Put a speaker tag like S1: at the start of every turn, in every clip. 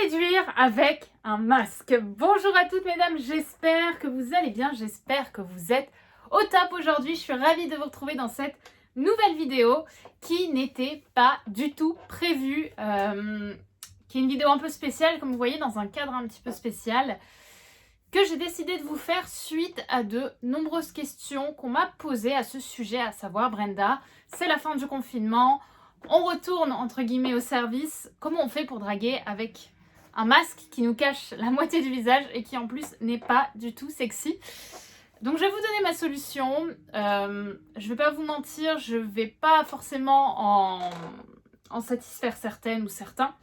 S1: séduire avec un masque. Bonjour à toutes mesdames, j'espère que vous allez bien, j'espère que vous êtes au top aujourd'hui. Je suis ravie de vous retrouver dans cette nouvelle vidéo qui n'était pas du tout prévue, qui est une vidéo un peu spéciale, comme vous voyez, dans un cadre un petit peu spécial, que j'ai décidé de vous faire suite à de nombreuses questions qu'on m'a posées à ce sujet, à savoir Brenda, c'est la fin du confinement, on retourne entre guillemets au service, comment on fait pour draguer avec un masque qui nous cache la moitié du visage et qui en plus n'est pas du tout sexy. Donc je vais vous donner ma solution, je vais pas vous mentir, je vais pas forcément en satisfaire certaines ou certains.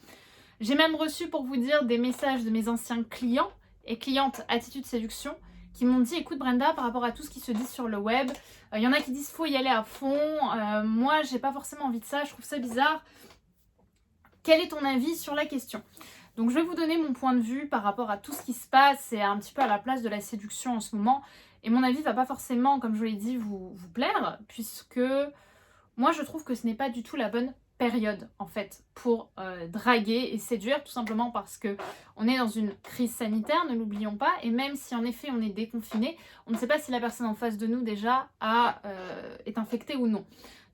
S1: J'ai même reçu, pour vous dire, des messages de mes anciens clients et clientes Attitude Séduction qui m'ont dit: écoute Brenda, par rapport à tout ce qui se dit sur le web, il y en a qui disent faut y aller à fond, moi j'ai pas forcément envie de ça, je trouve ça bizarre. Quel est ton avis sur la question? Donc je vais vous donner mon point de vue par rapport à tout ce qui se passe et un petit peu à la place de la séduction en ce moment. Et mon avis va pas forcément, comme je vous l'ai dit, vous plaire, puisque moi je trouve que ce n'est pas du tout la bonne période en fait pour draguer et séduire, tout simplement parce que on est dans une crise sanitaire, ne l'oublions pas, et même si en effet on est déconfiné, on ne sait pas si la personne en face de nous déjà est infectée ou non.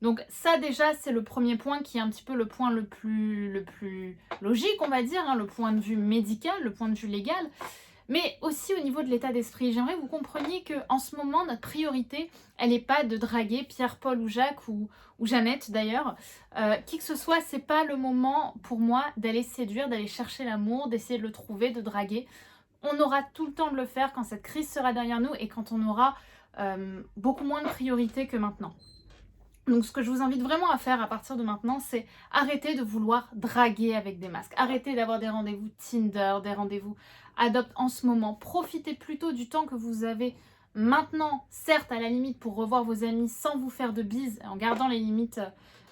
S1: Donc ça déjà c'est le premier point qui est un petit peu le point le plus logique, on va dire, hein, le point de vue médical, le point de vue légal. Mais aussi au niveau de l'état d'esprit, j'aimerais que vous compreniez qu'en ce moment, notre priorité, elle n'est pas de draguer Pierre, Paul ou Jacques ou Jeannette d'ailleurs. Qui que ce soit, c'est pas le moment pour moi d'aller séduire, d'aller chercher l'amour, d'essayer de le trouver, de draguer. On aura tout le temps de le faire quand cette crise sera derrière nous et quand on aura beaucoup moins de priorité que maintenant. Donc ce que je vous invite vraiment à faire à partir de maintenant, c'est arrêter de vouloir draguer avec des masques. Arrêtez d'avoir des rendez-vous Tinder, des rendez-vous Adopt en ce moment. Profitez plutôt du temps que vous avez maintenant, certes à la limite pour revoir vos amis sans vous faire de bises, en gardant les limites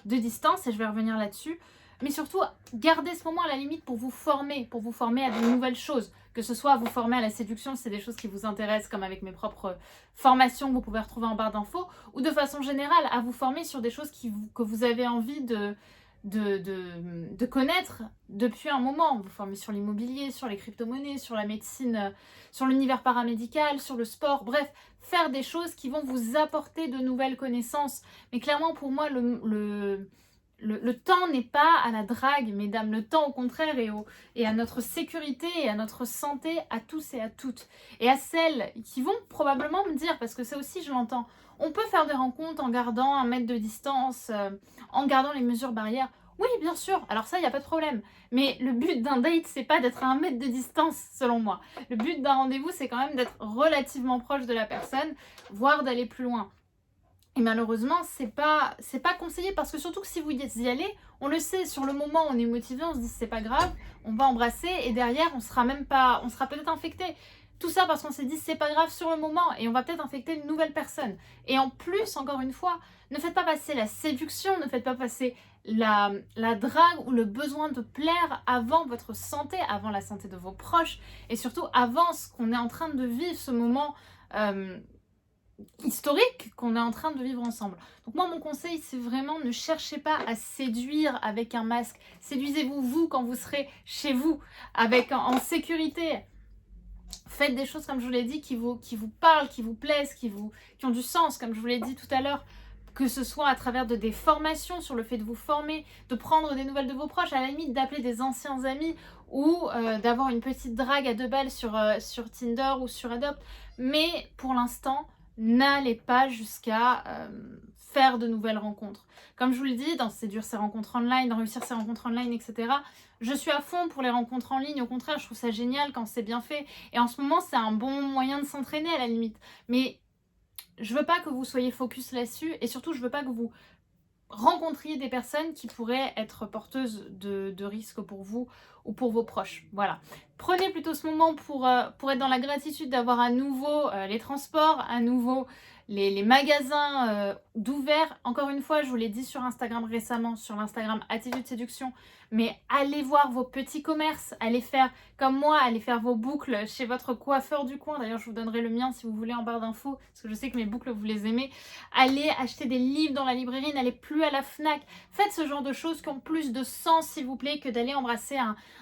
S1: de distance, et je vais revenir là-dessus. Mais surtout, gardez ce moment à la limite pour vous former à de nouvelles choses. Que ce soit vous former à la séduction, c'est des choses qui vous intéressent, comme avec mes propres formations que vous pouvez retrouver en barre d'infos, ou de façon générale, à vous former sur des choses que vous avez envie de connaître depuis un moment. Vous formez sur l'immobilier, sur les crypto-monnaies, sur la médecine, sur l'univers paramédical, sur le sport, bref, faire des choses qui vont vous apporter de nouvelles connaissances. Mais clairement, pour moi, le temps n'est pas à la drague, mesdames. Le temps, au contraire, est à notre sécurité et à notre santé, à tous et à toutes. Et à celles qui vont probablement me dire, parce que ça aussi je l'entends, on peut faire des rencontres en gardant 1 mètre de distance, en gardant les mesures barrières. Oui, bien sûr, alors ça, il n'y a pas de problème. Mais le but d'un date, c'est pas d'être à 1 mètre de distance, selon moi. Le but d'un rendez-vous, c'est quand même d'être relativement proche de la personne, voire d'aller plus loin. Et malheureusement, c'est pas conseillé, parce que surtout que si vous y allez, on le sait, sur le moment on est motivé, on se dit c'est pas grave, on va embrasser et derrière on sera peut-être infecté. Tout ça parce qu'on s'est dit c'est pas grave sur le moment et on va peut-être infecter une nouvelle personne. Et en plus, encore une fois, ne faites pas passer la séduction, ne faites pas passer la drague ou le besoin de plaire avant votre santé, avant la santé de vos proches et surtout avant ce qu'on est en train de vivre, ce moment historique qu'on est en train de vivre ensemble. Donc moi, mon conseil, c'est vraiment ne cherchez pas à séduire avec un masque. Séduisez-vous, vous, quand vous serez chez vous, en sécurité. Faites des choses, comme je vous l'ai dit, qui vous parlent, qui vous plaisent, qui ont du sens, comme je vous l'ai dit tout à l'heure. Que ce soit à travers des formations sur le fait de vous former, de prendre des nouvelles de vos proches, à la limite d'appeler des anciens amis ou d'avoir une petite drague à 2 balles sur Tinder ou sur Adopt. Mais pour l'instant, n'allez pas jusqu'à faire de nouvelles rencontres. Comme je vous le dis, dans séduire ses rencontres online, dans réussir ses rencontres online, etc., je suis à fond pour les rencontres en ligne. Au contraire, je trouve ça génial quand c'est bien fait. Et en ce moment, c'est un bon moyen de s'entraîner à la limite. Mais je veux pas que vous soyez focus là-dessus et surtout, je veux pas que vous rencontriez des personnes qui pourraient être porteuses de risques pour vous ou pour vos proches. Voilà. Prenez plutôt ce moment pour être dans la gratitude d'avoir à nouveau les transports, à nouveau les magasins d'ouvert. Encore une fois, je vous l'ai dit sur Instagram récemment, sur l'Instagram Attitude Séduction, mais allez voir vos petits commerces, allez faire comme moi, allez faire vos boucles chez votre coiffeur du coin. D'ailleurs, je vous donnerai le mien si vous voulez en barre d'infos, parce que je sais que mes boucles, vous les aimez. Allez acheter des livres dans la librairie, n'allez plus à la Fnac. Faites ce genre de choses qui ont plus de sens, s'il vous plaît, que d'aller embrasser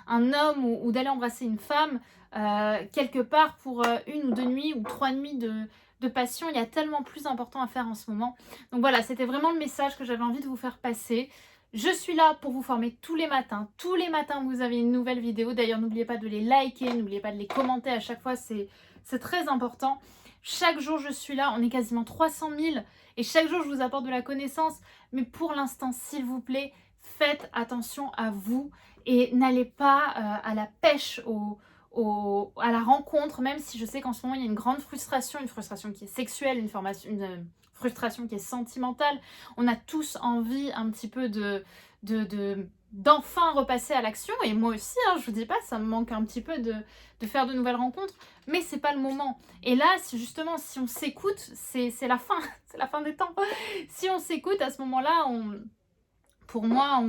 S1: un homme ou d'aller embrasser une femme quelque part pour 1 ou 2 nuits ou 3 nuits de passion. Il y a tellement plus important à faire en ce moment. Donc voilà, c'était vraiment le message que j'avais envie de vous faire passer. Je suis là pour vous former tous les matins. Tous les matins, vous avez une nouvelle vidéo. D'ailleurs, n'oubliez pas de les liker, n'oubliez pas de les commenter à chaque fois. C'est très important. Chaque jour, je suis là. On est quasiment 300 000. Et chaque jour, je vous apporte de la connaissance. Mais pour l'instant, s'il vous plaît, faites attention à vous. Et n'allez pas à la pêche, à la rencontre, même si je sais qu'en ce moment, il y a une grande frustration. Une frustration qui est sexuelle, une frustration qui est sentimentale. On a tous envie un petit peu d'enfin repasser à l'action, et moi aussi, hein, je vous dis pas, ça me manque un petit peu de faire de nouvelles rencontres, mais c'est pas le moment. Et là, justement, si on s'écoute, c'est la fin, c'est la fin des temps. Si on s'écoute, à ce moment-là, pour moi,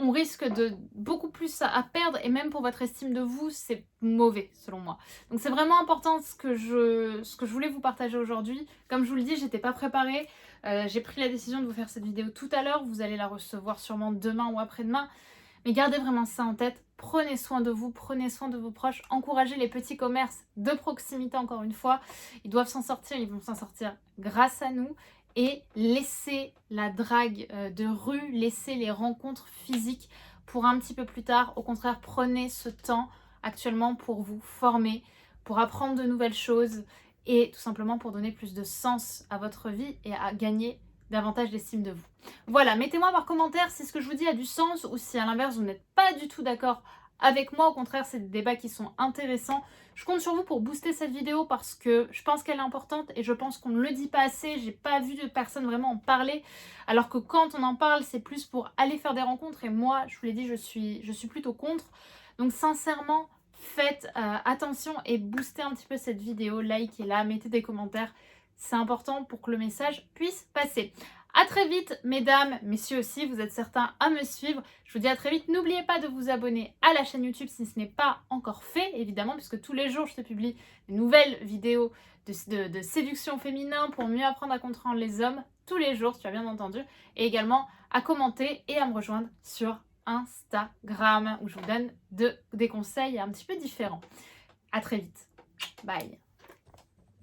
S1: on risque de beaucoup plus à perdre, et même pour votre estime de vous, c'est mauvais selon moi. Donc c'est vraiment important ce que je voulais vous partager aujourd'hui. Comme je vous le dis, j'étais pas préparée. J'ai pris la décision de vous faire cette vidéo tout à l'heure. Vous allez la recevoir sûrement demain ou après-demain. Mais gardez vraiment ça en tête. Prenez soin de vous, prenez soin de vos proches. Encouragez les petits commerces de proximité, encore une fois. Ils doivent s'en sortir, ils vont s'en sortir grâce à nous. Et laissez la drague de rue, laissez les rencontres physiques pour un petit peu plus tard. Au contraire, prenez ce temps actuellement pour vous former, pour apprendre de nouvelles choses et tout simplement pour donner plus de sens à votre vie et à gagner davantage d'estime de vous. Voilà, mettez-moi par commentaire si ce que je vous dis a du sens ou si à l'inverse vous n'êtes pas du tout d'accord avec moi. Au contraire, c'est des débats qui sont intéressants. Je compte sur vous pour booster cette vidéo parce que je pense qu'elle est importante et je pense qu'on ne le dit pas assez. J'ai pas vu de personne vraiment en parler. Alors que quand on en parle, c'est plus pour aller faire des rencontres. Et moi, je vous l'ai dit, je suis plutôt contre. Donc sincèrement, faites attention et boostez un petit peu cette vidéo. Likez-la, mettez des commentaires. C'est important pour que le message puisse passer. A très vite, mesdames, messieurs aussi, vous êtes certains à me suivre. Je vous dis à très vite. N'oubliez pas de vous abonner à la chaîne YouTube si ce n'est pas encore fait, évidemment, puisque tous les jours, je te publie de nouvelles vidéos de séduction féminin pour mieux apprendre à comprendre les hommes. Tous les jours, tu as bien entendu. Et également à commenter et à me rejoindre sur Instagram, où je vous donne des conseils un petit peu différents. À très vite. Bye.